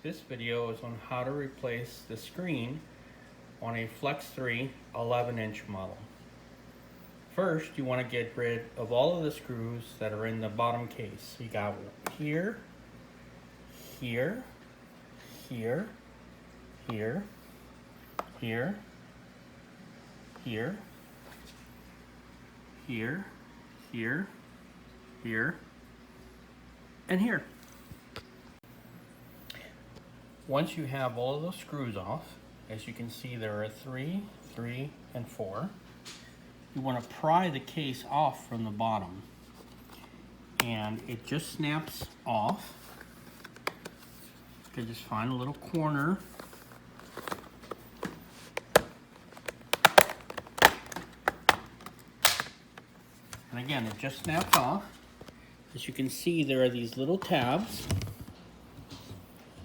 This video is on how to replace the screen on a Flex3 11-inch model. First, you want to get rid of all of the screws that are in the bottom case. You got here, here, here, here, here, here, here, here, here, and here. Once you have all of those screws off, as you can see there are 3, 3, and 4, you want to pry the case off from the bottom. And it just snaps off. You can just find a little corner. And again, it just snaps off. As you can see, there are these little tabs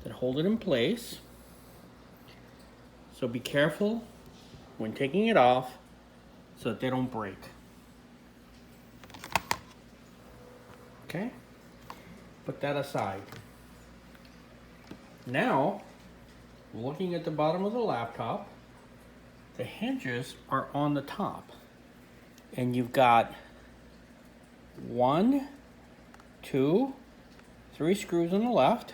that hold it in place. So be careful when taking it off so that they don't break. Okay? Put that aside. Now, looking at the bottom of the laptop, the hinges are on the top. And you've got 1, 2, 3 screws on the left.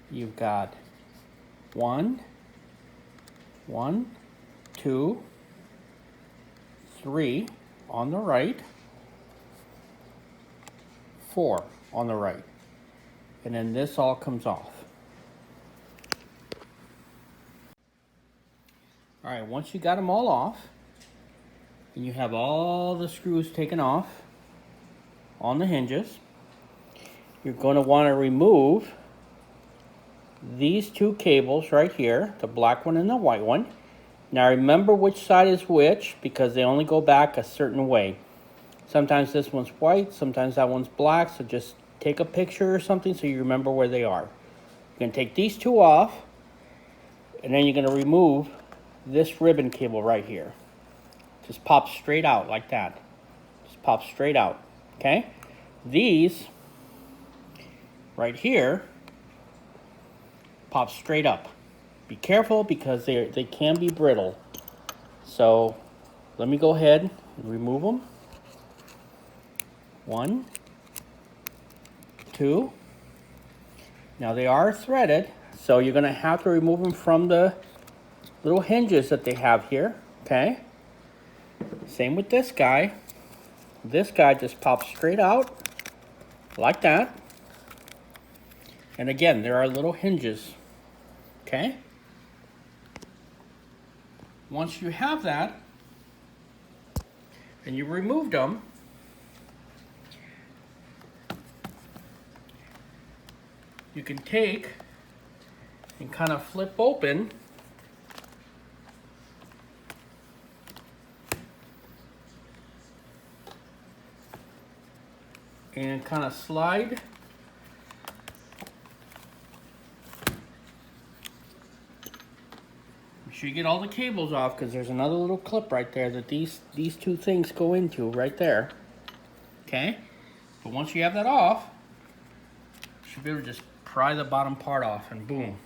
You've got 1, 2, 3 on the right, 4 on the right, and then this all comes off. All right, once you got them all off, and you have all the screws taken off on the hinges, you're going to want to remove these 2 cables right here, the black one and the white one. Now remember which side is which, because they only go back a certain way. Sometimes this one's white, sometimes that one's black, so just take a picture or something so you remember where they are. You're going to take these 2 off, and then you're going to remove this ribbon cable right here. Just pop straight out like that. Just pop straight out, okay? These right here pop straight up. Be careful because they can be brittle. So let me go ahead and remove them. 1, 2. Now they are threaded, so you're going to have to remove them from the little hinges that they have here. Okay. Same with this guy. This guy just pops straight out like that. And again, there are little hinges. Okay? Once you have that, and you removed them, you can take and kind of flip open and kind of slide you get all the cables off, because there's another little clip right there that these 2 things go into right there. Okay? But once you have that off, you should be able to just pry the bottom part off, and boom.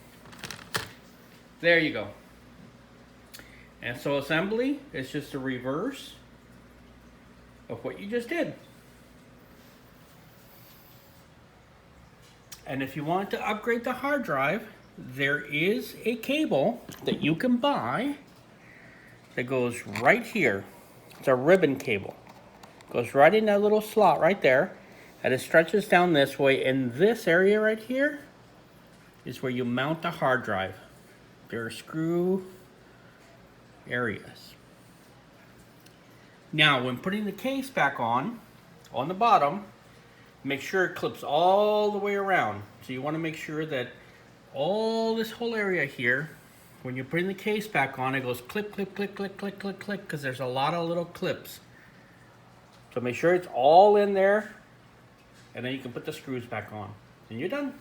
There you go. And so assembly is just a reverse of what you just did. And if you want to upgrade the hard drive, there is a cable that you can buy that goes right here. It's a ribbon cable. Goes right in that little slot right there, and it stretches down this way. And this area right here is where you mount the hard drive. There are screw areas. Now, when putting the case back on the bottom, make sure it clips all the way around. So you want to make sure that all this whole area here, when you're putting the case back on, it goes clip, clip, clip, clip, clip, clip, clip, because there's a lot of little clips. So make sure it's all in there, and then you can put the screws back on, and you're done.